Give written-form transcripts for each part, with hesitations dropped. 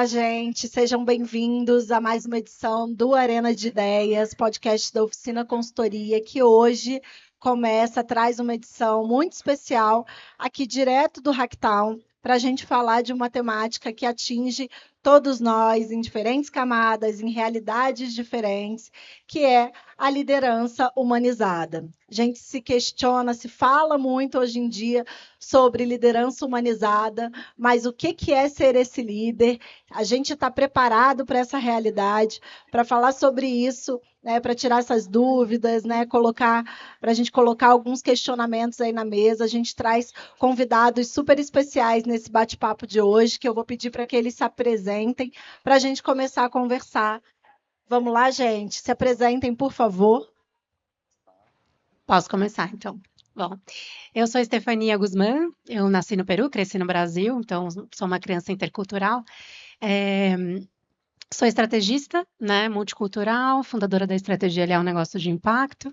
Olá, gente, sejam bem-vindos a mais uma edição do Arena de Ideias, podcast da Oficina Consultoria, que hoje traz uma edição muito especial aqui direto do Hacktown, para a gente falar de uma temática que atinge todos nós em diferentes camadas, em realidades diferentes, que é a liderança humanizada. A gente se questiona, se fala muito hoje em dia sobre liderança humanizada, mas o que é ser esse líder? A gente está preparado para essa realidade, para falar sobre isso, né, para tirar essas dúvidas, né, para a gente colocar alguns questionamentos aí na mesa. A gente traz convidados super especiais nesse bate-papo de hoje, que eu vou pedir para que eles se apresentem, para a gente começar a conversar. Vamos lá, gente? Se apresentem, por favor. Posso começar, então. Bom, eu sou Estefania Guzmán, eu nasci no Peru, cresci no Brasil, então sou uma criança intercultural. Sou estrategista, né, multicultural, fundadora da Estratégia Aliar, um negócio de impacto,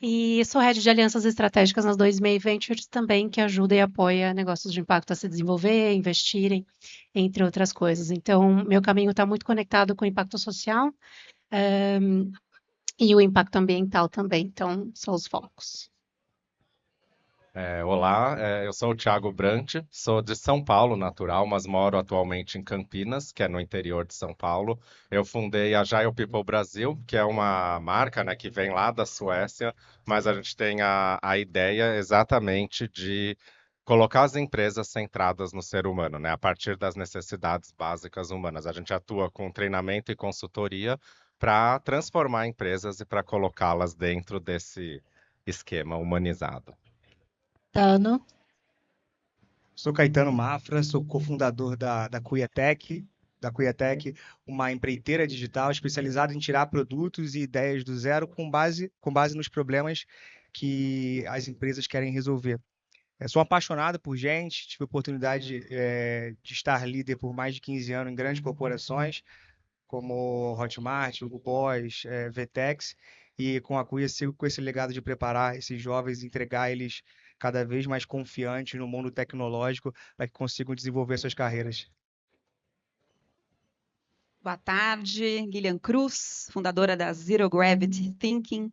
e sou head de alianças estratégicas nas 2MEI Ventures também, que ajuda e apoia negócios de impacto a se desenvolver, investirem, entre outras coisas. Então, meu caminho está muito conectado com o impacto social, e o impacto ambiental também, então são os focos. Olá, eu sou o Thiago Brant, sou de São Paulo, natural, mas moro atualmente em Campinas, que é no interior de São Paulo. Eu fundei a Agile People Brasil, que é uma marca, né, que vem lá da Suécia, mas a gente tem a ideia exatamente de colocar as empresas centradas no ser humano, né, a partir das necessidades básicas humanas. A gente atua com treinamento e consultoria para transformar empresas e para colocá-las dentro desse esquema humanizado. Tano. Sou Caetano Mafra, sou cofundador da Cuiatec, uma empreiteira digital especializada em tirar produtos e ideias do zero com base nos problemas que as empresas querem resolver. Sou apaixonado por gente, tive a oportunidade de estar líder por mais de 15 anos em grandes corporações, como Hotmart, Hugo Boss, Vtex, e com a Cuia sigo com esse legado de preparar esses jovens e entregar eles cada vez mais confiantes no mundo tecnológico para que consigam desenvolver suas carreiras. Boa tarde, Lilian Cruz, fundadora da Zero Gravity Thinking.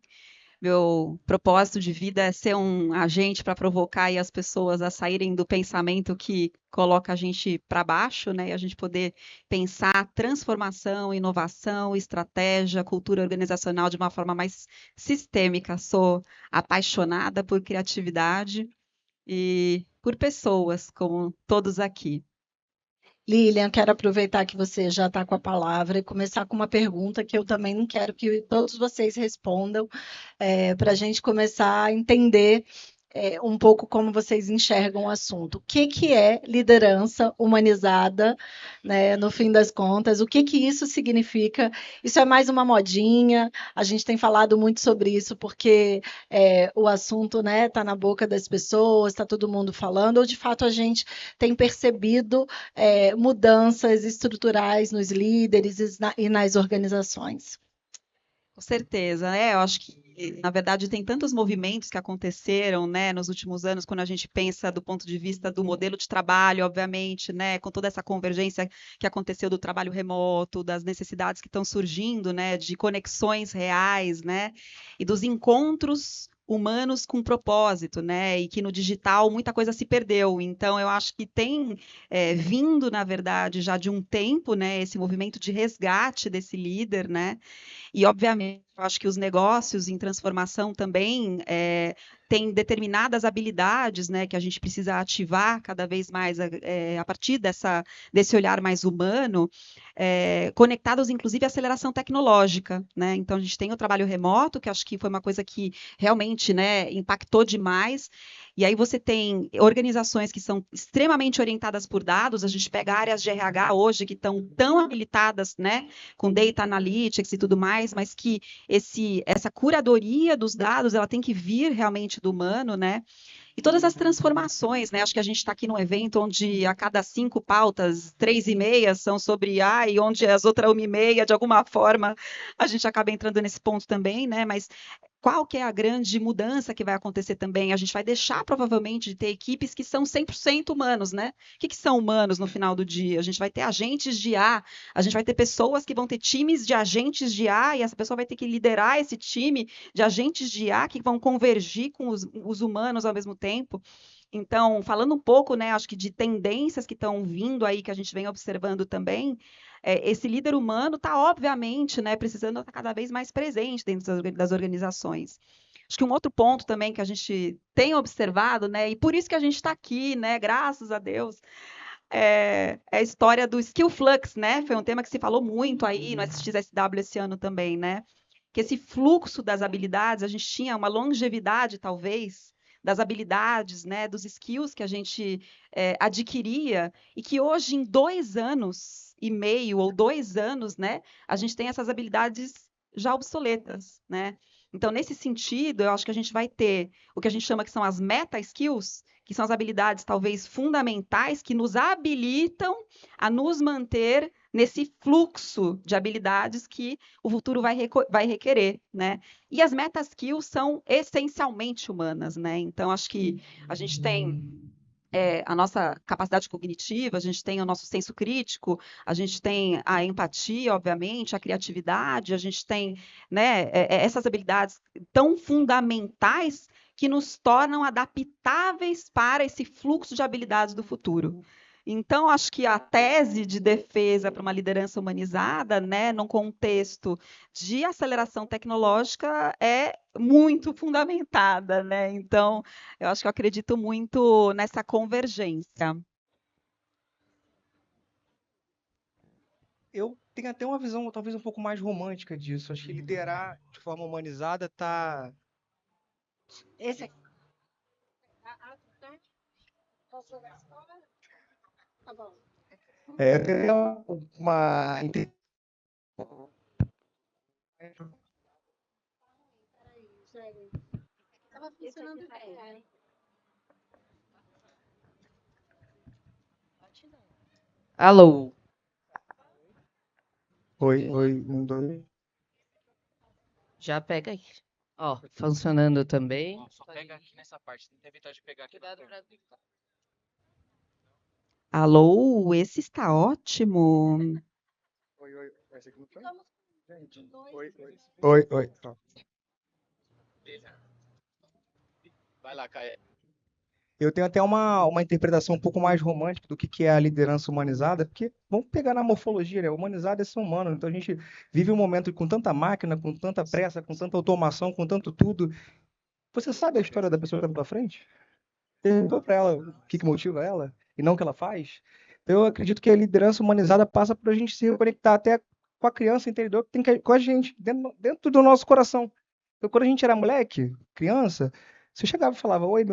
Meu propósito de vida é ser um agente para provocar aí as pessoas a saírem do pensamento que coloca a gente para baixo, né? E a gente poder pensar transformação, inovação, estratégia, cultura organizacional de uma forma mais sistêmica. Sou apaixonada por criatividade e por pessoas, como todos aqui. Lilian, quero aproveitar que você já está com a palavra e começar com uma pergunta que eu também não quero que todos vocês respondam, para a gente começar a entender um pouco como vocês enxergam o assunto. O que é liderança humanizada, né, no fim das contas? O que isso significa? Isso é mais uma modinha? A gente tem falado muito sobre isso porque o assunto, né, está na boca das pessoas, está todo mundo falando, ou de fato a gente tem percebido mudanças estruturais nos líderes e nas organizações? Com certeza, eu acho que, na verdade, tem tantos movimentos que aconteceram, né, nos últimos anos, quando a gente pensa do ponto de vista do modelo de trabalho, obviamente, né, com toda essa convergência que aconteceu do trabalho remoto, das necessidades que estão surgindo, né, de conexões reais, né, e dos encontros humanos com propósito, né, e que no digital muita coisa se perdeu. Então, eu acho que tem vindo, na verdade, já de um tempo, né, esse movimento de resgate desse líder, né, e, obviamente, eu acho que os negócios em transformação também têm determinadas habilidades, né, que a gente precisa ativar cada vez mais a partir desse olhar mais humano, conectados, inclusive, à aceleração tecnológica, né? Então, a gente tem o trabalho remoto, que acho que foi uma coisa que realmente, né, impactou demais. E aí você tem organizações que são extremamente orientadas por dados. A gente pega áreas de RH hoje que estão tão habilitadas, né, com data analytics e tudo mais, mas que essa curadoria dos dados, ela tem que vir realmente do humano, né? E todas as transformações, né? Acho que a gente está aqui num evento onde a cada 5 pautas, 3,5 são sobre AI, onde as outras 1,5, de alguma forma, a gente acaba entrando nesse ponto também, né? Mas qual que é a grande mudança que vai acontecer também? A gente vai deixar, provavelmente, de ter equipes que são 100% humanos, né? O que são humanos no final do dia? A gente vai ter agentes de IA, a gente vai ter pessoas que vão ter times de agentes de IA, e essa pessoa vai ter que liderar esse time de agentes de IA que vão convergir com os humanos ao mesmo tempo. Então, falando um pouco, né, acho que de tendências que estão vindo aí, que a gente vem observando também, esse líder humano está, obviamente, né, precisando estar cada vez mais presente dentro das organizações. Acho que um outro ponto também que a gente tem observado, né, e por isso que a gente está aqui, né, graças a Deus, é a história do skill flux, né? Foi um tema que se falou muito aí no SXSW esse ano também, né? Que esse fluxo das habilidades, a gente tinha uma longevidade, talvez, das habilidades, né, dos skills que a gente adquiria, e que hoje, em 2 anos e meio ou 2 anos, né, a gente tem essas habilidades já obsoletas, né? Então, nesse sentido, eu acho que a gente vai ter o que a gente chama que são as meta-skills, que são as habilidades talvez fundamentais que nos habilitam a nos manter nesse fluxo de habilidades que o futuro vai requerer, né? E as meta-skills são essencialmente humanas, né? Então, acho que a gente tem a nossa capacidade cognitiva, a gente tem o nosso senso crítico, a gente tem a empatia, obviamente, a criatividade, a gente tem, né, essas habilidades tão fundamentais que nos tornam adaptáveis para esse fluxo de habilidades do futuro. Então, acho que a tese de defesa para uma liderança humanizada, né, num contexto de aceleração tecnológica, é muito fundamentada, né? Então, eu acho que eu acredito muito nessa convergência. Eu tenho até uma visão talvez um pouco mais romântica disso. Acho que liderar de forma humanizada está. Esse aqui. Tá bom. Eu tenho uma. Tava funcionando bem. Alô, Oi, oi, 1, 2. já pega aí. Ó, funcionando também. Só pega aqui nessa parte, tenta evitar de pegar aqui. Cuidado pra... Alô, esse está ótimo. Oi, oi. Esse aqui não foi? Gente, oi, oi. Oi, oi. Ó. Vai lá, Caio. Eu tenho até uma interpretação um pouco mais romântica do que é a liderança humanizada, porque vamos pegar na morfologia, né? Humanizado é ser humano. Então a gente vive um momento com tanta máquina, com tanta pressa, com tanta automação, com tanto tudo. Você sabe a história da pessoa que está na tua frente? Perguntou para ela o que motiva ela e não o que ela faz. Eu acredito que a liderança humanizada passa por a gente se reconectar até com a criança interior que tem com a gente, dentro do nosso coração. Então, quando a gente era moleque, criança, você chegava e falava: Oi,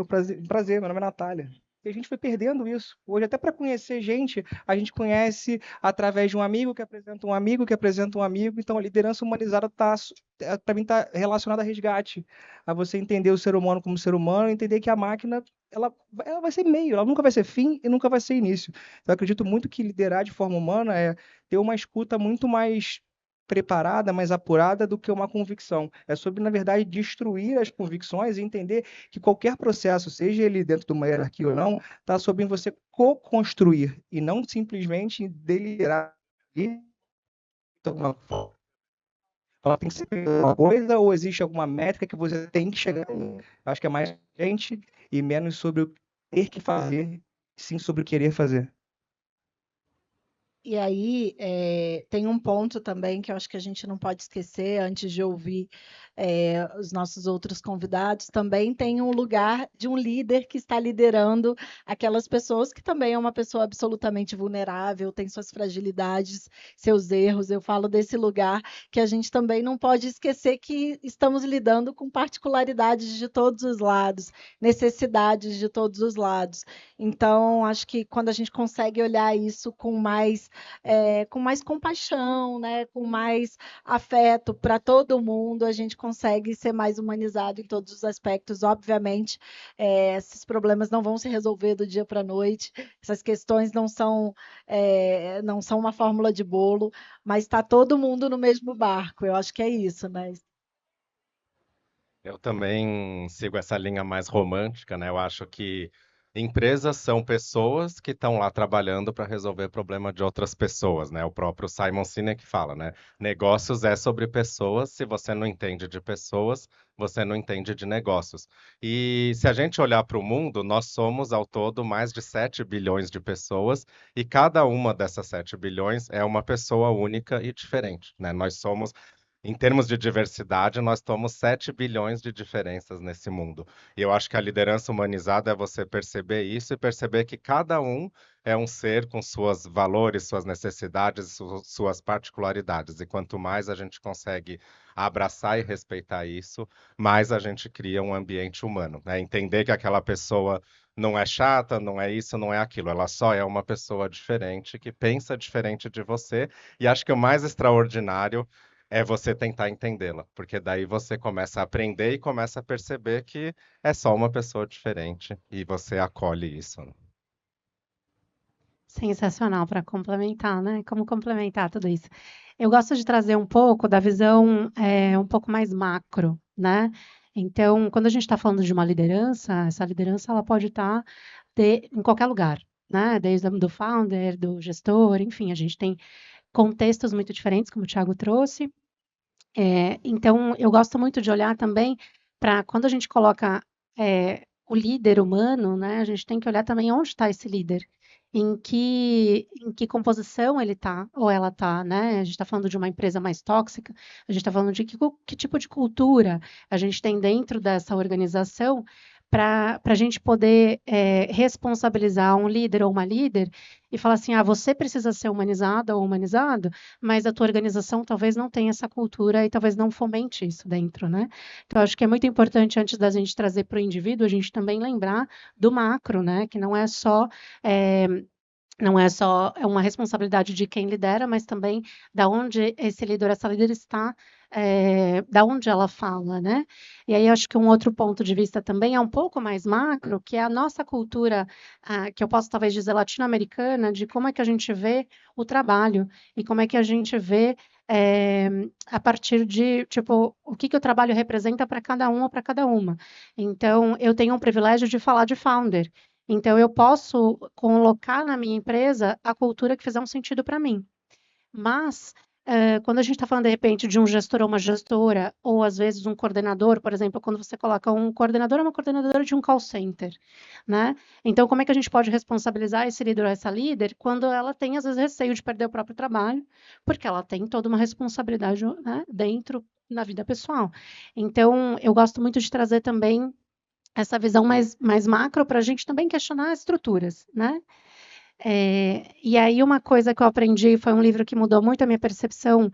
prazer, meu nome é Natália. E a gente foi perdendo isso. Hoje, até para conhecer gente, a gente conhece através de um amigo que apresenta um amigo que apresenta um amigo. Então, a liderança humanizada para mim, está relacionada a resgate, a você entender o ser humano como ser humano, entender que a máquina ela vai ser meio, ela nunca vai ser fim e nunca vai ser início. Então, eu acredito muito que liderar de forma humana é ter uma escuta muito mais preparada, mais apurada do que uma convicção. É sobre, na verdade, destruir as convicções e entender que qualquer processo, seja ele dentro de uma hierarquia ou não, está sobre você co-construir e não simplesmente deliberar e tomar forma. Ela tem que ser uma coisa ou existe alguma métrica que você tem que chegar? Acho que é mais gente e menos sobre o ter que fazer, sim sobre o querer fazer. E aí, tem um ponto também que eu acho que a gente não pode esquecer antes de ouvir os nossos outros convidados. Também tem um lugar de um líder que está liderando aquelas pessoas que também é uma pessoa absolutamente vulnerável, tem suas fragilidades, seus erros. Eu falo desse lugar que a gente também não pode esquecer que estamos lidando com particularidades de todos os lados, necessidades de todos os lados. Então, acho que quando a gente consegue olhar isso com mais compaixão, né, com mais afeto para todo mundo, a gente consegue ser mais humanizado em todos os aspectos. Obviamente, esses problemas não vão se resolver do dia para a noite, essas questões não são uma fórmula de bolo, mas está todo mundo no mesmo barco. Eu acho que é isso, né? Eu também sigo essa linha mais romântica, né? Eu acho que empresas são pessoas que estão lá trabalhando para resolver problema de outras pessoas, né? O próprio Simon Sinek fala, né? Negócios é sobre pessoas. Se você não entende de pessoas, você não entende de negócios. E se a gente olhar para o mundo, nós somos ao todo mais de 7 bilhões de pessoas e cada uma dessas 7 bilhões é uma pessoa única e diferente, né? Nós somos em termos de diversidade, nós temos 7 bilhões de diferenças nesse mundo. E eu acho que a liderança humanizada é você perceber isso e perceber que cada um é um ser com suas valores, suas necessidades, suas particularidades. E quanto mais a gente consegue abraçar e respeitar isso, mais a gente cria um ambiente humano, né? Entender que aquela pessoa não é chata, não é isso, não é aquilo. Ela só é uma pessoa diferente, que pensa diferente de você. E acho que o mais extraordinário é você tentar entendê-la, porque daí você começa a aprender e começa a perceber que é só uma pessoa diferente e você acolhe isso, né? Sensacional para complementar, né? Como complementar tudo isso? Eu gosto de trazer um pouco da visão um pouco mais macro, né? Então, quando a gente está falando de uma liderança, essa liderança ela pode estar em qualquer lugar, né? Desde do founder, do gestor, enfim, a gente tem contextos muito diferentes, como o Thiago trouxe. Então, eu gosto muito de olhar também para quando a gente coloca o líder humano, né? A gente tem que olhar também onde está esse líder, em que composição ele está ou ela está, né? A gente está falando de uma empresa mais tóxica, a gente está falando de que tipo de cultura a gente tem dentro dessa organização para a gente poder responsabilizar um líder ou uma líder e falar assim, você precisa ser humanizada ou humanizado, mas a tua organização talvez não tenha essa cultura e talvez não fomente isso dentro, né? Então, acho que é muito importante, antes da gente trazer para o indivíduo, a gente também lembrar do macro, né? Que não é só uma responsabilidade de quem lidera, mas também da onde esse líder, essa líder está, da onde ela fala, né? E aí acho que um outro ponto de vista também é um pouco mais macro, que é a nossa cultura, que eu posso talvez dizer latino-americana, de como é que a gente vê o trabalho e como é que a gente vê a partir de, tipo, o que o trabalho representa para cada um ou para cada uma. Então, eu tenho o privilégio de falar de founder. Então, eu posso colocar na minha empresa a cultura que fizer um sentido para mim. Mas, quando a gente está falando, de repente, de um gestor ou uma gestora, ou às vezes um coordenador, por exemplo, quando você coloca um coordenador ou uma coordenadora de um call center, né? Então, como é que a gente pode responsabilizar esse líder ou essa líder quando ela tem, às vezes, receio de perder o próprio trabalho, porque ela tem toda uma responsabilidade, né, dentro na vida pessoal. Então, eu gosto muito de trazer também essa visão mais macro para a gente também questionar as estruturas, né? E aí uma coisa que eu aprendi, foi um livro que mudou muito a minha percepção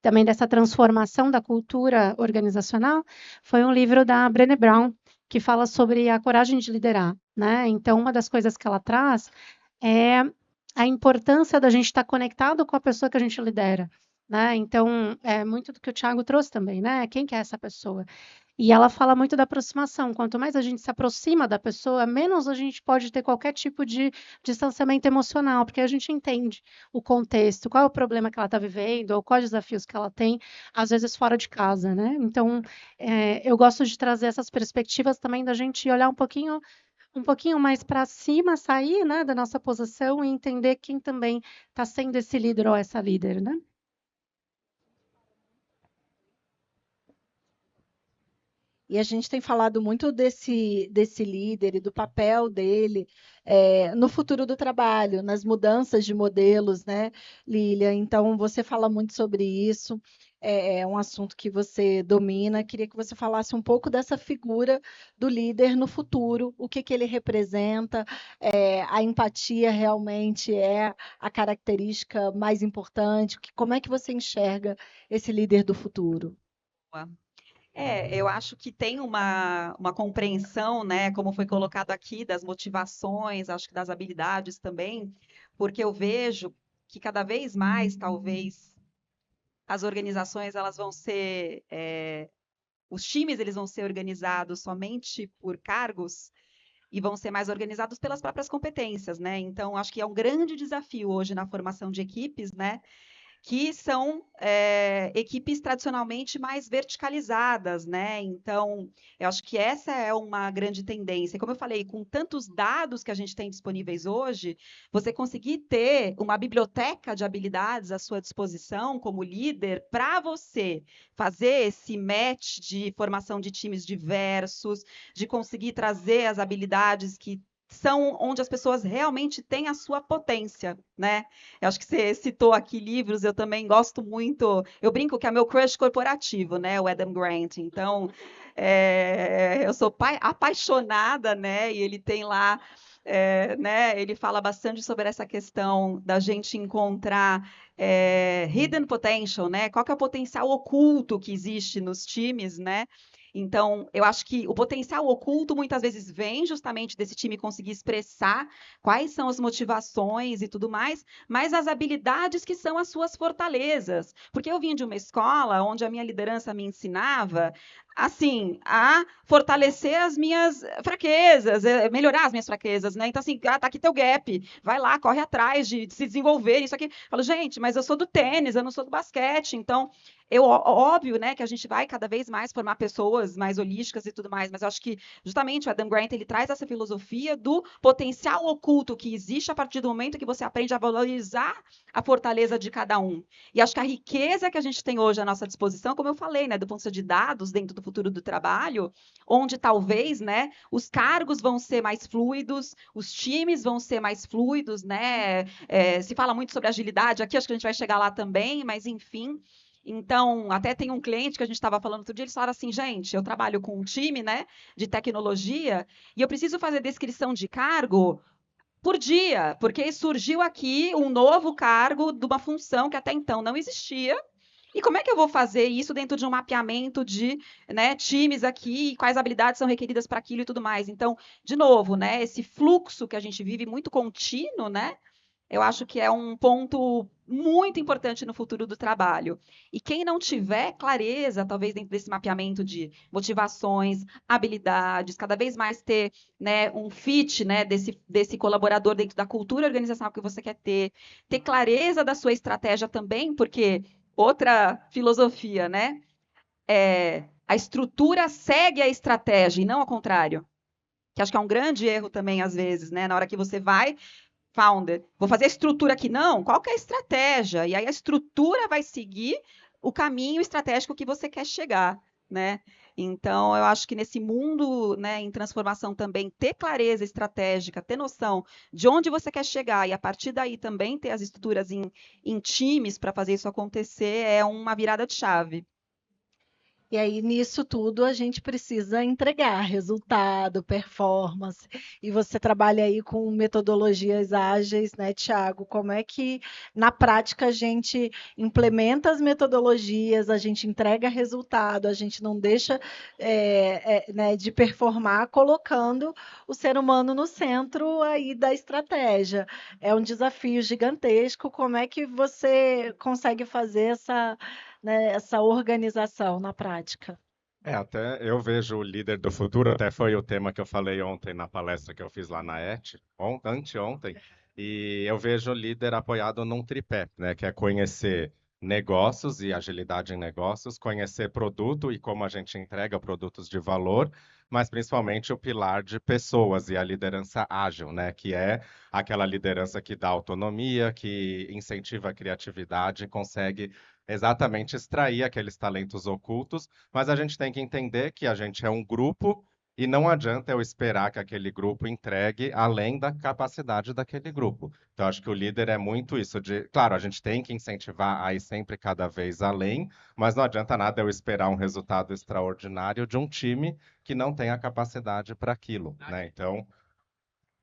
também dessa transformação da cultura organizacional, foi um livro da Brené Brown, que fala sobre a coragem de liderar, né? Então, uma das coisas que ela traz é a importância da gente estar conectado com a pessoa que a gente lidera, né? Então, é muito do que o Thiago trouxe também, né? Quem que é essa pessoa? E ela fala muito da aproximação. Quanto mais a gente se aproxima da pessoa, menos a gente pode ter qualquer tipo de distanciamento emocional, porque a gente entende o contexto, qual é o problema que ela está vivendo, ou quais desafios que ela tem, às vezes fora de casa, né? Então, eu gosto de trazer essas perspectivas também da gente olhar um pouquinho mais para cima, sair, né, da nossa posição e entender quem também está sendo esse líder ou essa líder, né? E a gente tem falado muito desse líder e do papel dele no futuro do trabalho, nas mudanças de modelos, né, Lília? Então, você fala muito sobre isso, é um assunto que você domina. Queria que você falasse um pouco dessa figura do líder no futuro, o que ele representa, a empatia realmente é a característica mais importante, como é que você enxerga esse líder do futuro? Eu acho que tem uma compreensão, né, como foi colocado aqui, das motivações, acho que das habilidades também, porque eu vejo que cada vez mais, talvez, as organizações elas vão ser, os times eles vão ser organizados somente por cargos e vão ser mais organizados pelas próprias competências, né? Então, acho que é um grande desafio hoje na formação de equipes, né? que são equipes tradicionalmente mais verticalizadas, né? Então, eu acho que essa é uma grande tendência. Como eu falei, com tantos dados que a gente tem disponíveis hoje, você conseguir ter uma biblioteca de habilidades à sua disposição como líder para você fazer esse match de formação de times diversos, de conseguir trazer as habilidades que são onde as pessoas realmente têm a sua potência, né? Eu acho que você citou aqui livros, eu também gosto muito. Eu brinco que é meu crush corporativo, né? O Adam Grant. Então, eu sou apaixonada, né? E ele tem lá, né? Ele fala bastante sobre essa questão da gente encontrar hidden potential, né? Qual que é o potencial oculto que existe nos times, né? Então, eu acho que o potencial oculto muitas vezes vem justamente desse time conseguir expressar quais são as motivações e tudo mais, mas as habilidades que são as suas fortalezas. Porque eu vim de uma escola onde a minha liderança me ensinava assim, a fortalecer as minhas fraquezas, melhorar as minhas fraquezas, né? Então, assim, tá aqui teu gap, vai lá, corre atrás de se desenvolver, isso aqui. Eu falo, gente, mas eu sou do tênis, eu não sou do basquete, então óbvio, né, que a gente vai cada vez mais formar pessoas mais holísticas e tudo mais, mas eu acho que justamente o Adam Grant ele traz essa filosofia do potencial oculto que existe a partir do momento que você aprende a valorizar a fortaleza de cada um. E acho que a riqueza que a gente tem hoje à nossa disposição, como eu falei, né, do ponto de vista de dados dentro do futuro do trabalho, onde talvez, né, os cargos vão ser mais fluidos, os times vão ser mais fluidos, né? Se fala muito sobre agilidade aqui, acho que a gente vai chegar lá também, mas enfim. Então, até tem um cliente que a gente estava falando outro dia, eles falaram assim, gente, eu trabalho com um time, né, de tecnologia, e eu preciso fazer descrição de cargo por dia, porque surgiu aqui um novo cargo de uma função que até então não existia. E como é que eu vou fazer isso dentro de um mapeamento de, né, times aqui, quais habilidades são requeridas para aquilo e tudo mais? Então, de novo, né, esse fluxo que a gente vive muito contínuo, né, eu acho que é um ponto muito importante no futuro do trabalho. E quem não tiver clareza, talvez dentro desse mapeamento de motivações, habilidades, cada vez mais ter, né, um fit, né, desse colaborador dentro da cultura organizacional que você quer ter clareza da sua estratégia também, porque outra filosofia, né, a estrutura segue a estratégia e não ao contrário. Que acho que é um grande erro também, às vezes, né? Na hora que você vai founder, vou fazer a estrutura aqui, não, qual que é a estratégia? E aí a estrutura vai seguir o caminho estratégico que você quer chegar, né? Então, eu acho que nesse mundo, né, em transformação também, ter clareza estratégica, ter noção de onde você quer chegar e a partir daí também ter as estruturas em times para fazer isso acontecer é uma virada de chave. E aí, nisso tudo, a gente precisa entregar resultado, performance. E você trabalha aí com metodologias ágeis, né, Thiago? Como é que, na prática, a gente implementa as metodologias, a gente entrega resultado, a gente não deixa né, de performar, colocando o ser humano no centro aí da estratégia. É um desafio gigantesco. Como é que você consegue fazer né, essa organização na prática? Até eu vejo o líder do futuro, até foi o tema que eu falei ontem na palestra que eu fiz lá na ET, anteontem, e eu vejo o líder apoiado num tripé, né, que é conhecer negócios e agilidade em negócios, conhecer produto e como a gente entrega produtos de valor, mas principalmente o pilar de pessoas e a liderança ágil, né, que é aquela liderança que dá autonomia, que incentiva a criatividade, consegue exatamente extrair aqueles talentos ocultos, mas a gente tem que entender que a gente é um grupo e não adianta eu esperar que aquele grupo entregue além da capacidade daquele grupo. Então, acho que o líder é muito isso de, claro, a gente tem que incentivar a ir sempre cada vez além, mas não adianta nada eu esperar um resultado extraordinário de um time que não tem a capacidade para aquilo, né? Então,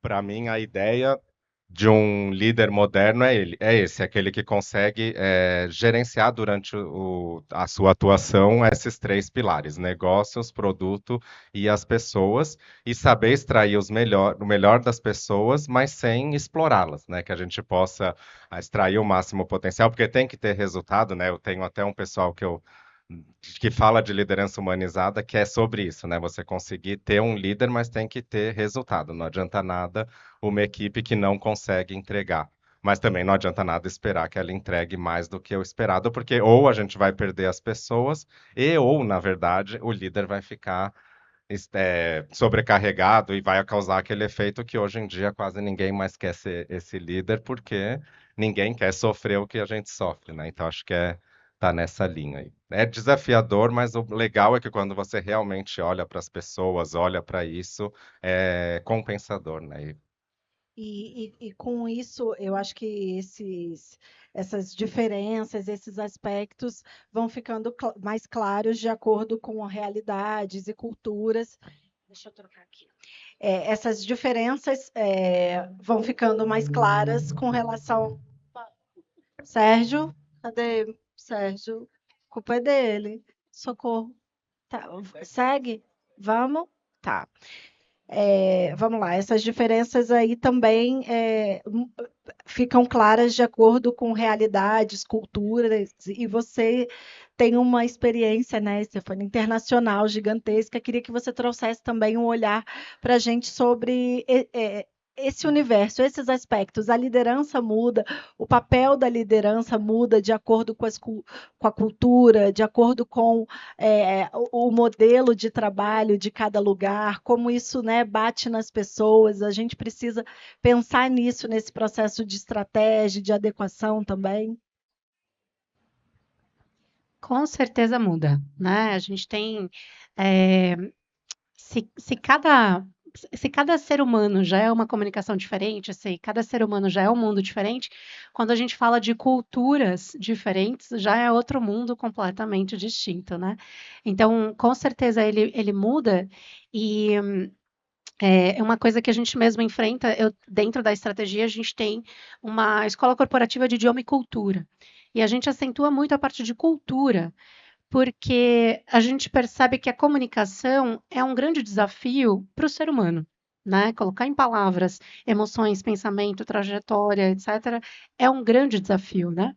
para mim, a ideia de um líder moderno é aquele que consegue gerenciar durante a sua atuação esses três pilares, negócios, produto e as pessoas, e saber extrair o melhor das pessoas, mas sem explorá-las, né? Que a gente possa extrair o máximo potencial, porque tem que ter resultado, né? Eu tenho até um pessoal que fala de liderança humanizada, que é sobre isso, né? Você conseguir ter um líder, mas tem que ter resultado. Não adianta nada uma equipe que não consegue entregar. mas também não adianta nada esperar que ela entregue mais do que o esperado, porque ou a gente vai perder as pessoas, ou, na verdade, o líder vai ficar sobrecarregado e vai causar aquele efeito que hoje em dia quase ninguém mais quer ser esse líder, porque ninguém quer sofrer o que a gente sofre, né? Então acho que tá nessa linha aí. É desafiador, mas o legal é que quando você realmente olha para as pessoas, olha para isso, é compensador, né? E com isso, eu acho que essas diferenças, esses aspectos vão ficando mais claros de acordo com realidades e culturas. Deixa eu trocar aqui. Essas diferenças vão ficando mais claras com relação. Sérgio? Cadê Sérgio? A culpa é dele. Socorro. Tá, segue? Vamos? Tá. Vamos lá, essas diferenças aí também ficam claras de acordo com realidades, culturas, e você tem uma experiência, né, Stefania, internacional gigantesca. Queria que você trouxesse também um olhar para a gente sobre esse universo, esses aspectos. A liderança muda, o papel da liderança muda de acordo com a cultura, de acordo com o modelo de trabalho de cada lugar, como isso, né, bate nas pessoas. A gente precisa pensar nisso, nesse processo de estratégia, de adequação também. Com certeza muda, né? A gente tem. é, se cada ser humano já é uma comunicação diferente, se cada ser humano já é um mundo diferente, quando a gente fala de culturas diferentes, já é outro mundo completamente distinto, né? Então, com certeza ele muda e é uma coisa que a gente mesmo enfrenta. Dentro da estratégia, a gente tem uma escola corporativa de idioma e cultura. E a gente acentua muito a parte de cultura, porque a gente percebe que a comunicação é um grande desafio para o ser humano, né? Colocar em palavras emoções, pensamento, trajetória, etc., é um grande desafio, né?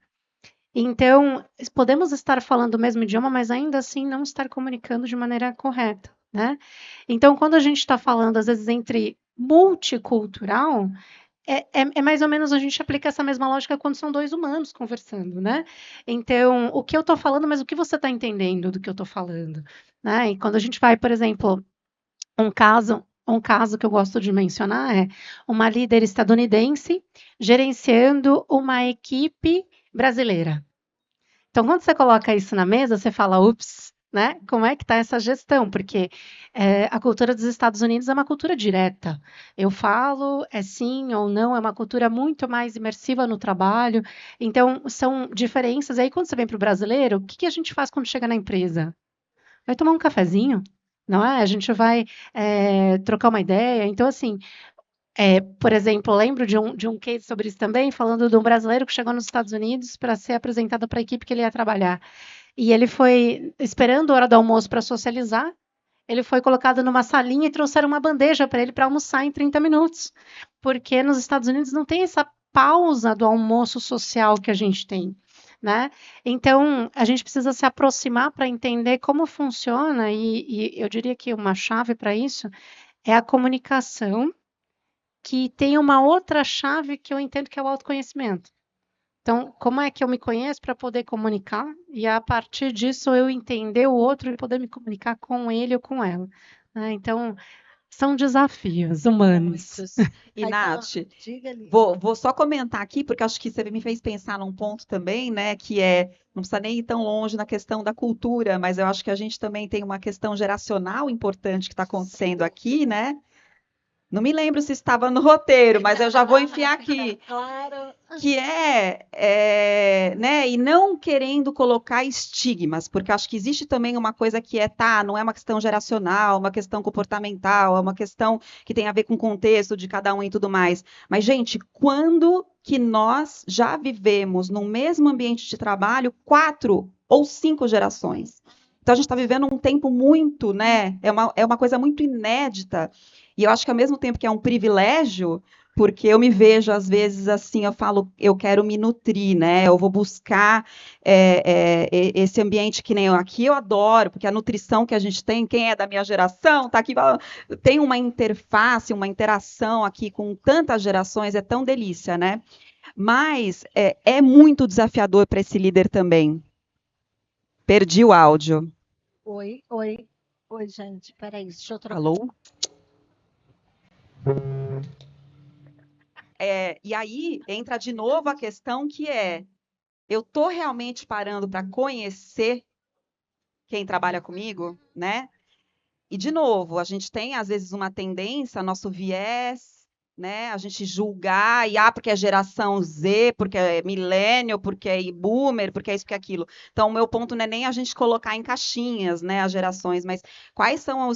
Então, podemos estar falando o mesmo idioma, mas ainda assim não estar comunicando de maneira correta, né? Então, quando a gente está falando, às vezes, entre multicultural, é mais ou menos a gente aplica essa mesma lógica quando são dois humanos conversando, né? Então, o que eu estou falando, mas o que você está entendendo do que eu estou falando, né? E quando a gente vai, por exemplo, um caso que eu gosto de mencionar é uma líder estadunidense gerenciando uma equipe brasileira. Então, quando você coloca isso na mesa, você fala, ups, né? Como é que está essa gestão? Porque a cultura dos Estados Unidos é uma cultura direta. Eu falo, é sim ou não, é uma cultura muito mais imersiva no trabalho. Então, são diferenças. Aí, quando você vem para o brasileiro, o que a gente faz quando chega na empresa? Vai tomar um cafezinho, não é? A gente vai trocar uma ideia. Então, assim, por exemplo, lembro de um case sobre isso também, falando de um brasileiro que chegou nos Estados Unidos para ser apresentado para a equipe que ele ia trabalhar. E ele foi esperando a hora do almoço para socializar. Ele foi colocado numa salinha e trouxeram uma bandeja para ele para almoçar em 30 minutos. Porque nos Estados Unidos não tem essa pausa do almoço social que a gente tem, né? Então, a gente precisa se aproximar para entender como funciona, e eu diria que uma chave para isso é a comunicação, que tem uma outra chave que eu entendo que é o autoconhecimento. Então, como é que eu me conheço para poder comunicar? E a partir disso eu entender o outro e poder me comunicar com ele ou com ela, né? Então, são desafios humanos. Muitos. E, Caetano, Nath, diga ali. vou só comentar aqui, porque acho que você me fez pensar num ponto também, né, que não precisa nem ir tão longe na questão da cultura, mas eu acho que a gente também tem uma questão geracional importante que está acontecendo aqui, né? Não me lembro se estava no roteiro, mas eu já vou enfiar aqui. Claro. Que né, e não querendo colocar estigmas, porque acho que existe também uma coisa que não é uma questão geracional, uma questão comportamental, é uma questão que tem a ver com o contexto de cada um e tudo mais. Mas, gente, quando que nós já vivemos no mesmo ambiente de trabalho 4 ou 5 gerações? Então, a gente está vivendo um tempo muito, né? É uma coisa muito inédita. E eu acho que, ao mesmo tempo que é um privilégio, porque eu me vejo, às vezes, assim, eu falo, eu quero me nutrir, né? Eu vou buscar esse ambiente que nem eu aqui, eu adoro, porque a nutrição que a gente tem, quem é da minha geração, tá aqui, tem uma interface, uma interação aqui com tantas gerações, é tão delícia, né? Mas é muito desafiador para esse líder também. Perdi o áudio. Oi, gente, peraí, deixa eu trocar. Alô? E aí entra de novo a questão que eu estou realmente parando para conhecer quem trabalha comigo, né? E, de novo, a gente tem, às vezes, uma tendência, nosso viés, né? A gente julgar, porque é geração Z, porque é millennial, porque é boomer, porque é isso, porque é aquilo. Então, o meu ponto não é nem a gente colocar em caixinhas, né, as gerações, mas quais são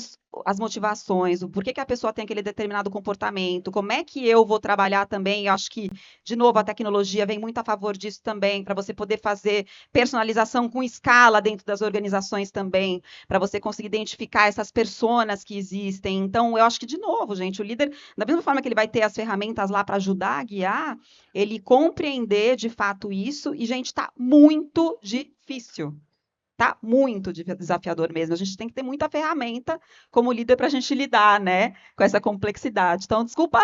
as motivações, o porquê que a pessoa tem aquele determinado comportamento, como é que eu vou trabalhar também. Eu acho que, de novo, a tecnologia vem muito a favor disso também, para você poder fazer personalização com escala dentro das organizações também, para você conseguir identificar essas personas que existem. Então, eu acho que, de novo, gente, o líder, da mesma forma que ele vai ter as ferramentas lá para ajudar a guiar, ele compreender de fato isso, e, gente, está muito difícil. Tá muito desafiador mesmo. A gente tem que ter muita ferramenta como líder para a gente lidar, né, com essa complexidade. Então, desculpa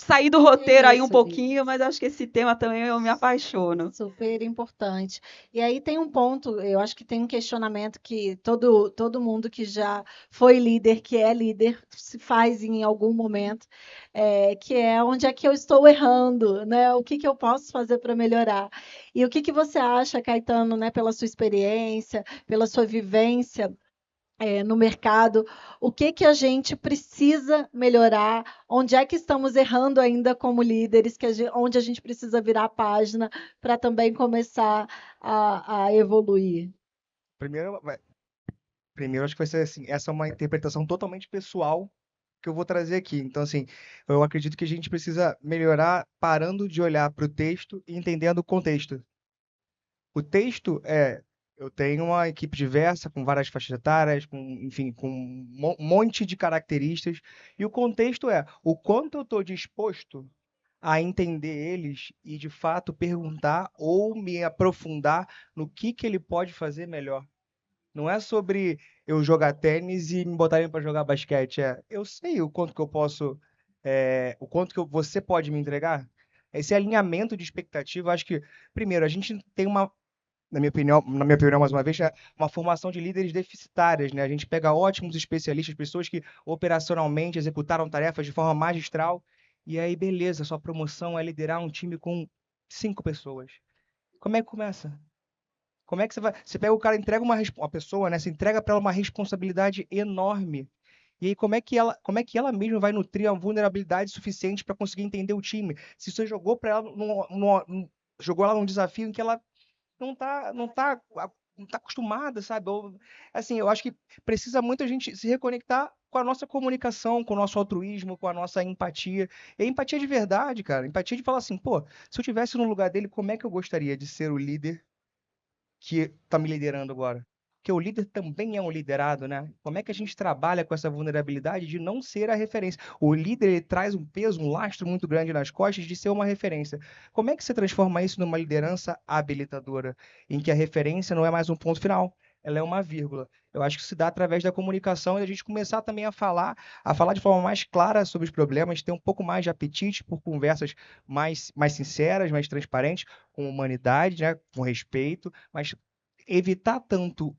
sair do roteiro aí um Isso, pouquinho, mas acho que esse tema também eu me apaixono. super importante. E aí tem um ponto, eu acho que tem um questionamento que todo mundo que já foi líder, que é líder, se faz em algum momento, que é onde é que eu estou errando, né? O que eu posso fazer para melhorar? E o que você acha, Caetano, né, pela sua experiência, pela sua vivência no mercado, o que a gente precisa melhorar, onde é que estamos errando ainda como líderes, onde a gente precisa virar a página para também começar a evoluir. Primeiro, acho que vai ser assim, essa é uma interpretação totalmente pessoal que eu vou trazer aqui. Então, assim, eu acredito que a gente precisa melhorar parando de olhar para o texto e entendendo o contexto. O texto eu tenho uma equipe diversa, com várias faixas etárias, enfim, com um monte de características, e o contexto é o quanto eu estou disposto a entender eles e, de fato, perguntar ou me aprofundar no que ele pode fazer melhor. Não é sobre eu jogar tênis e me botarem para jogar basquete. Eu sei o quanto que eu posso, o quanto que você pode me entregar. Esse alinhamento de expectativa, acho que, primeiro, a gente tem na minha opinião, mais uma vez, é uma formação de líderes deficitárias, né? A gente pega ótimos especialistas, pessoas que operacionalmente executaram tarefas de forma magistral, e aí, beleza, sua promoção é liderar um time com 5 pessoas. Como é que começa? Como é que você vai? Você pega o cara, entrega uma pessoa, né? Você entrega para ela uma responsabilidade enorme. E aí, como é que ela mesma vai nutrir uma vulnerabilidade suficiente para conseguir entender o time? Se você jogou para ela jogou ela num desafio em que ela não tá acostumada, sabe? Assim, eu acho que precisa muito a gente se reconectar com a nossa comunicação, com o nosso altruísmo, com a nossa empatia. E a empatia de verdade, cara. Empatia de falar assim, pô, se eu tivesse no lugar dele, como é que eu gostaria de ser o líder que está me liderando agora? Porque o líder também é um liderado, né? Como é que a gente trabalha com essa vulnerabilidade de não ser a referência? O líder, ele traz um peso, um lastro muito grande nas costas de ser uma referência. Como é que você transforma isso numa liderança habilitadora, em que a referência não é mais um ponto final, ela é uma vírgula? Eu acho que se dá através da comunicação e a gente começar também a falar de forma mais clara sobre os problemas, ter um pouco mais de apetite por conversas mais sinceras, mais transparentes, com humanidade, né? Com respeito, mas evitar tanto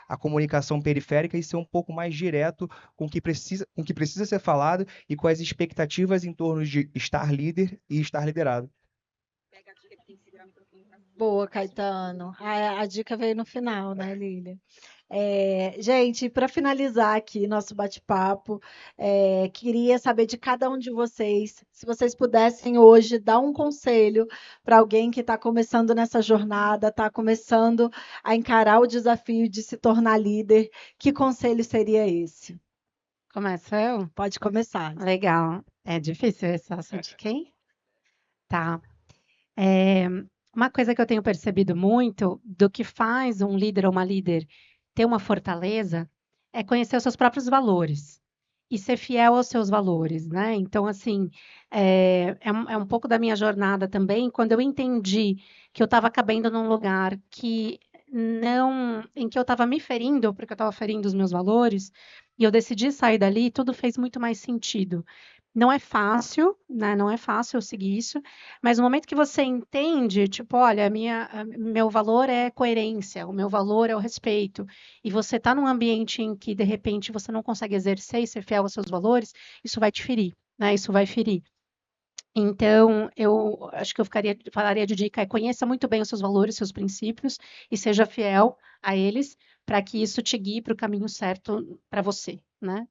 a comunicação periférica e ser um pouco mais direto com o que precisa ser falado e com as expectativas em torno de estar líder e estar liderado. Boa, Caetano. A dica veio no final, né, Lília? Gente, para finalizar aqui nosso bate-papo, queria saber de cada um de vocês, se vocês pudessem hoje dar um conselho para alguém que está começando nessa jornada, está começando a encarar o desafio de se tornar líder, que conselho seria esse? Começo eu? Pode começar. Legal. É difícil essa de quem? Tá. É, uma coisa que eu tenho percebido muito do que faz um líder ou uma líder ter uma fortaleza é conhecer os seus próprios valores e ser fiel aos seus valores, né? Então, assim, é um pouco da minha jornada também, quando eu entendi que eu estava cabendo num lugar que não, em que eu estava me ferindo, porque eu estava ferindo os meus valores, e eu decidi sair dali, tudo fez muito mais sentido. Não é fácil, né? Não é fácil eu seguir isso, mas no momento que você entende, tipo, olha, meu valor é coerência, o meu valor é o respeito, e você está num ambiente em que, de repente, você não consegue exercer e ser fiel aos seus valores, isso vai te ferir, né? Isso vai ferir. Então, eu acho que falaria de dica, conheça muito bem os seus valores, seus princípios, e seja fiel a eles, para que isso te guie para o caminho certo para você, né?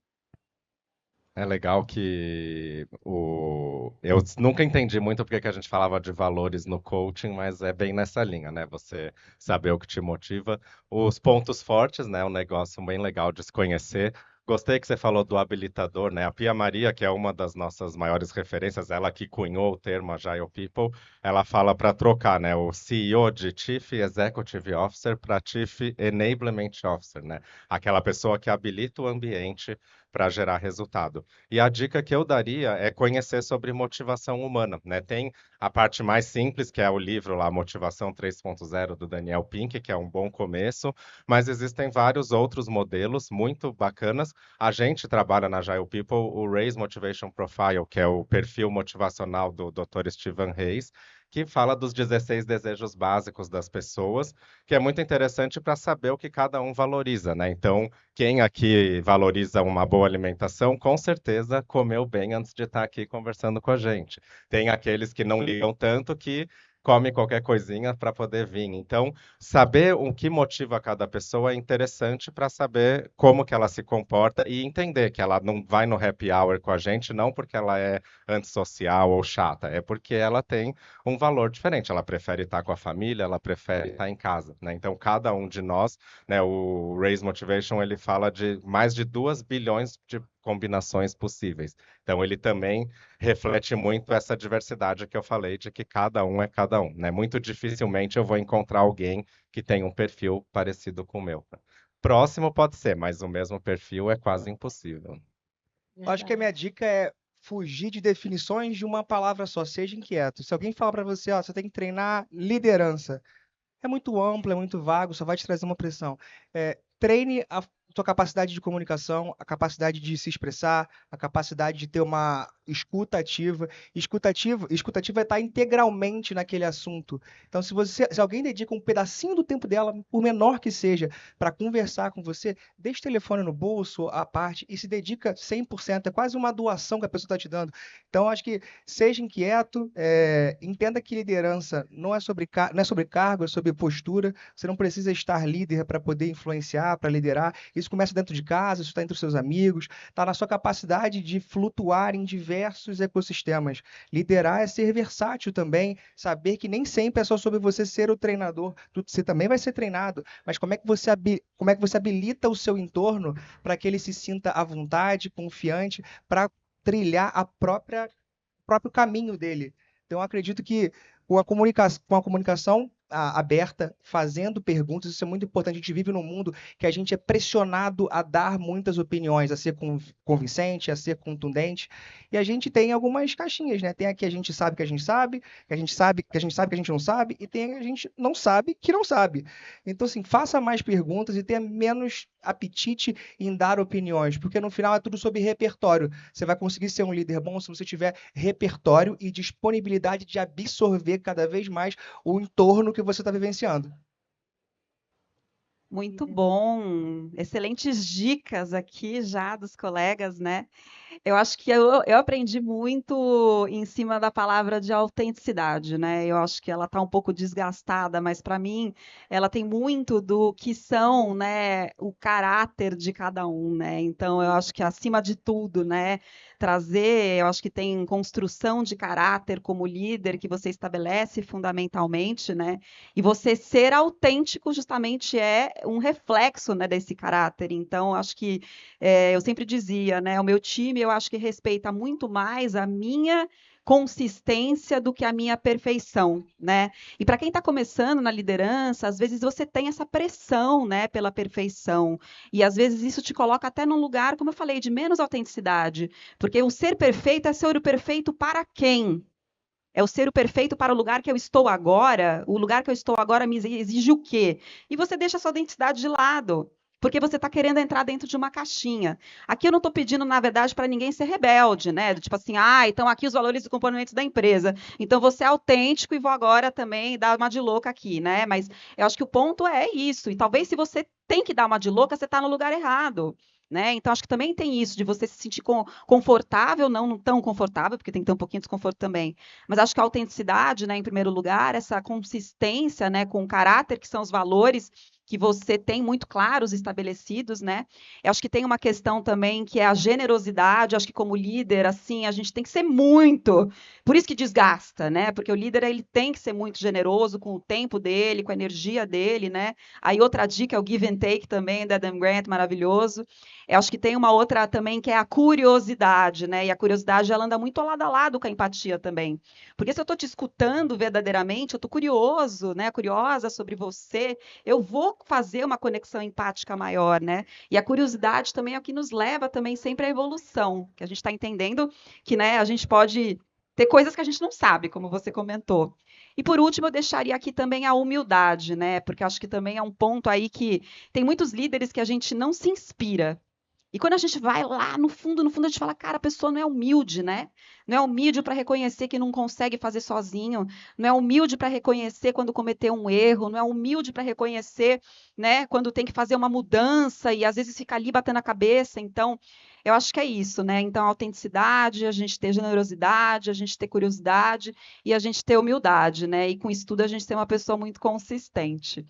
É legal que eu nunca entendi muito porque que a gente falava de valores no coaching, mas é bem nessa linha, né? Você saber o que te motiva. Os pontos fortes, né? Um negócio bem legal de se conhecer. Gostei que você falou do habilitador, né? A Pia Maria, que é uma das nossas maiores referências, ela que cunhou o termo Agile People, ela fala para trocar, né? O CEO de Chief Executive Officer para Chief Enablement Officer, né? Aquela pessoa que habilita o ambiente para gerar resultado. E a dica que eu daria é conhecer sobre motivação humana, né? Tem a parte mais simples, que é o livro lá, Motivação 3.0, do Daniel Pink, que é um bom começo, mas existem vários outros modelos muito bacanas. A gente trabalha na Agile People o Raise Motivation Profile, que é o perfil motivacional do Dr. Stephen Hayes, que fala dos 16 desejos básicos das pessoas, que é muito interessante para saber o que cada um valoriza, né? Então, quem aqui valoriza uma boa alimentação, com certeza comeu bem antes de estar aqui conversando com a gente. Tem aqueles que não ligam tanto que come qualquer coisinha para poder vir. Então, saber o que motiva cada pessoa é interessante para saber como que ela se comporta e entender que ela não vai no happy hour com a gente não porque ela é antissocial ou chata, é porque ela tem um valor diferente. Ela prefere estar com a família, ela prefere estar em casa, né? Então, cada um de nós, né, o Raise Motivation, ele fala de mais de 2 bilhões de combinações possíveis. Então, ele também reflete muito essa diversidade que eu falei, de que cada um é cada um, né? Muito dificilmente eu vou encontrar alguém que tem um perfil parecido com o meu. Próximo pode ser, mas o mesmo perfil é quase impossível. Eu acho que a minha dica é fugir de definições de uma palavra só, seja inquieto. Se alguém falar para você, ó, você tem que treinar liderança, é muito amplo, é muito vago, só vai te trazer uma pressão. Treine a sua capacidade de comunicação, a capacidade de se expressar, a capacidade de ter uma escuta ativa. Escutativa é estar integralmente naquele assunto. Então, se alguém dedica um pedacinho do tempo dela, por menor que seja, para conversar com você, deixa o telefone no bolso, à parte, e se dedica 100%. É quase uma doação que a pessoa está te dando. Então, acho que seja inquieto, entenda que liderança não é sobre cargo, é sobre postura. Você não precisa estar líder para poder influenciar, para liderar. Isso começa dentro de casa, isso está entre os seus amigos, está na sua capacidade de flutuar em diversos ecossistemas. Liderar é ser versátil também, saber que nem sempre é só sobre você ser o treinador, você também vai ser treinado, mas como é que você habilita o seu entorno para que ele se sinta à vontade, confiante, para trilhar o próprio caminho dele. Então, eu acredito que com a comunicação aberta, fazendo perguntas, isso é muito importante. A gente vive num mundo que a gente é pressionado a dar muitas opiniões, a ser convincente, a ser contundente, e a gente tem algumas caixinhas, né? Tem a que a gente sabe que a gente sabe, que a gente sabe que a gente sabe que a gente não sabe, e tem a que a gente não sabe que não sabe. Então, assim, faça mais perguntas e tenha menos apetite em dar opiniões, porque no final é tudo sobre repertório. Você vai conseguir ser um líder bom se você tiver repertório e disponibilidade de absorver cada vez mais o entorno que você está vivenciando. Muito bom, excelentes dicas aqui já dos colegas, né? Eu acho que eu aprendi muito em cima da palavra de autenticidade, né? Eu acho que ela está um pouco desgastada, mas para mim ela tem muito do que são, né, o caráter de cada um, né? Então eu acho que acima de tudo, né, trazer, eu acho que tem construção de caráter como líder que você estabelece fundamentalmente, né? E você ser autêntico justamente é um reflexo, né, desse caráter. Então acho que eu sempre dizia, né, o meu time eu acho que respeita muito mais a minha consistência do que a minha perfeição, né? E para quem está começando na liderança, às vezes você tem essa pressão, né, pela perfeição, e às vezes isso te coloca até num lugar, como eu falei, de menos autenticidade, porque o ser perfeito é ser o perfeito para quem? É o ser o perfeito para o lugar que eu estou agora? O lugar que eu estou agora me exige o quê? E você deixa a sua identidade de lado. porque você está querendo entrar dentro de uma caixinha. Aqui eu não estou pedindo, na verdade, para ninguém ser rebelde, né? Do tipo assim, então aqui os valores e componentes da empresa. Então, vou ser autêntico e vou agora também dar uma de louca aqui, né? Mas eu acho que o ponto é isso. E talvez se você tem que dar uma de louca, você está no lugar errado. Né? Então, acho que também tem isso, de você se sentir confortável, não tão confortável, porque tem que ter um pouquinho de desconforto também. Mas acho que a autenticidade, né, em primeiro lugar, essa consistência, né, com o caráter, que são os valores que você tem muito claros, estabelecidos, né? Eu acho que tem uma questão também que é a generosidade. Acho que como líder, assim, a gente tem que ser muito, por isso que desgasta, né? Porque o líder, ele tem que ser muito generoso com o tempo dele, com a energia dele, né? Aí outra dica é o give and take também, da Dan Grant, maravilhoso. Eu acho que tem uma outra também que é a curiosidade, né? E a curiosidade, ela anda muito lado a lado com a empatia também. Porque se eu estou te escutando verdadeiramente, eu estou curioso, né? Curiosa sobre você, eu vou fazer uma conexão empática maior, né? E a curiosidade também é o que nos leva também sempre à evolução, que a gente está entendendo que, né, a gente pode ter coisas que a gente não sabe, como você comentou. E por último, eu deixaria aqui também a humildade, né? Porque acho que também é um ponto aí que tem muitos líderes que a gente não se inspira. E quando a gente vai lá no fundo, a gente fala, cara, a pessoa não é humilde, né? Não é humilde para reconhecer que não consegue fazer sozinho, não é humilde para reconhecer quando cometeu um erro, não é humilde para reconhecer, né, quando tem que fazer uma mudança e às vezes fica ali batendo a cabeça. Então, eu acho que é isso, né? Então, a autenticidade, a gente ter generosidade, a gente ter curiosidade e a gente ter humildade, né? E com isso tudo a gente ter uma pessoa muito consistente.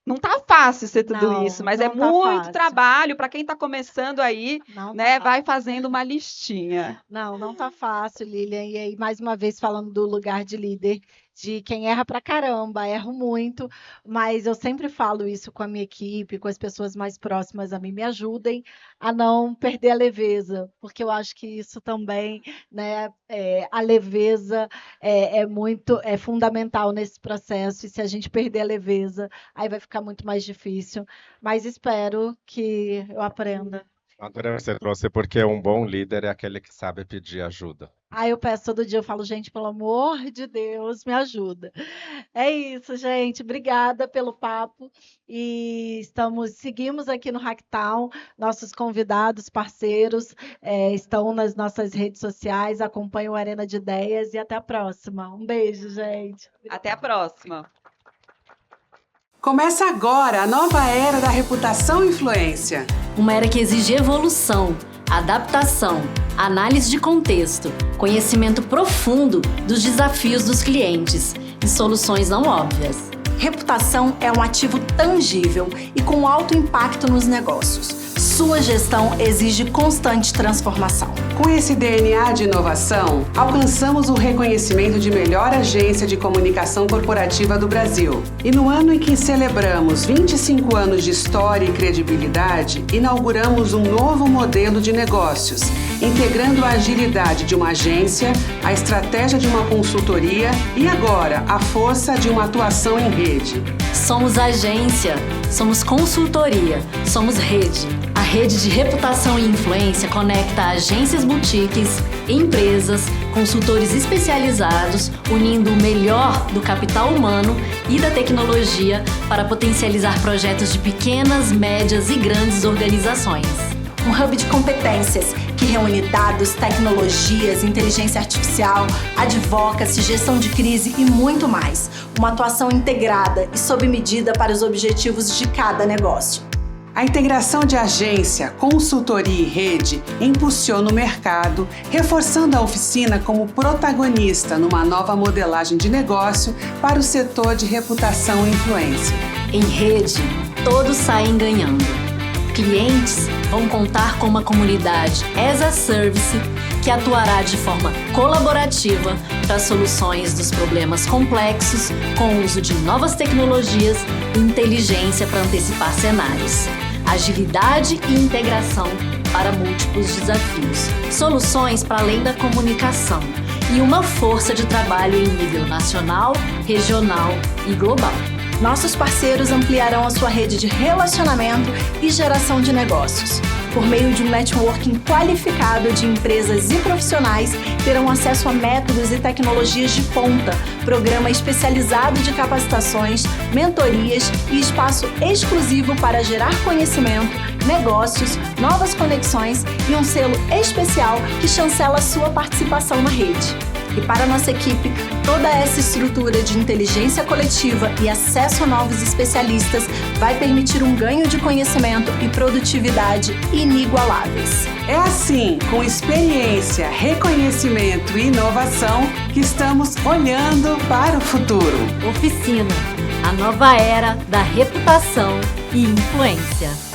Não tá fácil ser tudo isso, mas é muito trabalho para quem está começando aí, né? Vai fazendo uma listinha. Não tá fácil, Lilian. E aí, mais uma vez, falando do lugar de líder, de quem erra pra caramba, erro muito, mas eu sempre falo isso com a minha equipe, com as pessoas mais próximas a mim, me ajudem a não perder a leveza, porque eu acho que isso também, né, a leveza é fundamental nesse processo, e se a gente perder a leveza, aí vai ficar muito mais difícil, mas espero que eu aprenda. Adorei que você trouxe, porque um bom líder é aquele que sabe pedir ajuda. Eu peço todo dia, eu falo, gente, pelo amor de Deus, me ajuda. É isso, gente. Obrigada pelo papo. E seguimos aqui no Hacktown. Nossos convidados, parceiros, estão nas nossas redes sociais. Acompanhem o Arena de Ideias e até a próxima. Um beijo, gente. Até a próxima. Começa agora a nova era da reputação e influência. Uma era que exige evolução, adaptação, análise de contexto, conhecimento profundo dos desafios dos clientes e soluções não óbvias. Reputação é um ativo tangível e com alto impacto nos negócios. Sua gestão exige constante transformação. Com esse DNA de inovação, alcançamos o reconhecimento de melhor agência de comunicação corporativa do Brasil. E no ano em que celebramos 25 anos de história e credibilidade, inauguramos um novo modelo de negócios, integrando a agilidade de uma agência, a estratégia de uma consultoria e agora a força de uma atuação em rede. Somos agência, somos consultoria, somos rede. A rede de reputação e influência conecta agências boutiques, empresas, consultores especializados, unindo o melhor do capital humano e da tecnologia para potencializar projetos de pequenas, médias e grandes organizações. Um hub de competências que reúne dados, tecnologias, inteligência artificial, advocacy, gestão de crise e muito mais. Uma atuação integrada e sob medida para os objetivos de cada negócio. A integração de agência, consultoria e rede impulsiona o mercado, reforçando a oficina como protagonista numa nova modelagem de negócio para o setor de reputação e influência. Em rede, todos saem ganhando. Clientes vão contar com uma comunidade as a service que atuará de forma colaborativa para soluções dos problemas complexos com o uso de novas tecnologias e inteligência para antecipar cenários. Agilidade e integração para múltiplos desafios. Soluções para além da comunicação e uma força de trabalho em nível nacional, regional e global. Nossos parceiros ampliarão a sua rede de relacionamento e geração de negócios. por meio de um networking qualificado de empresas e profissionais, terão acesso a métodos e tecnologias de ponta, programa especializado de capacitações, mentorias e espaço exclusivo para gerar conhecimento, negócios, novas conexões e um selo especial que chancela sua participação na rede. E para a nossa equipe, toda essa estrutura de inteligência coletiva e acesso a novos especialistas vai permitir um ganho de conhecimento e produtividade inigualáveis. É assim, com experiência, reconhecimento e inovação, que estamos olhando para o futuro. Oficina, a nova era da reputação e influência.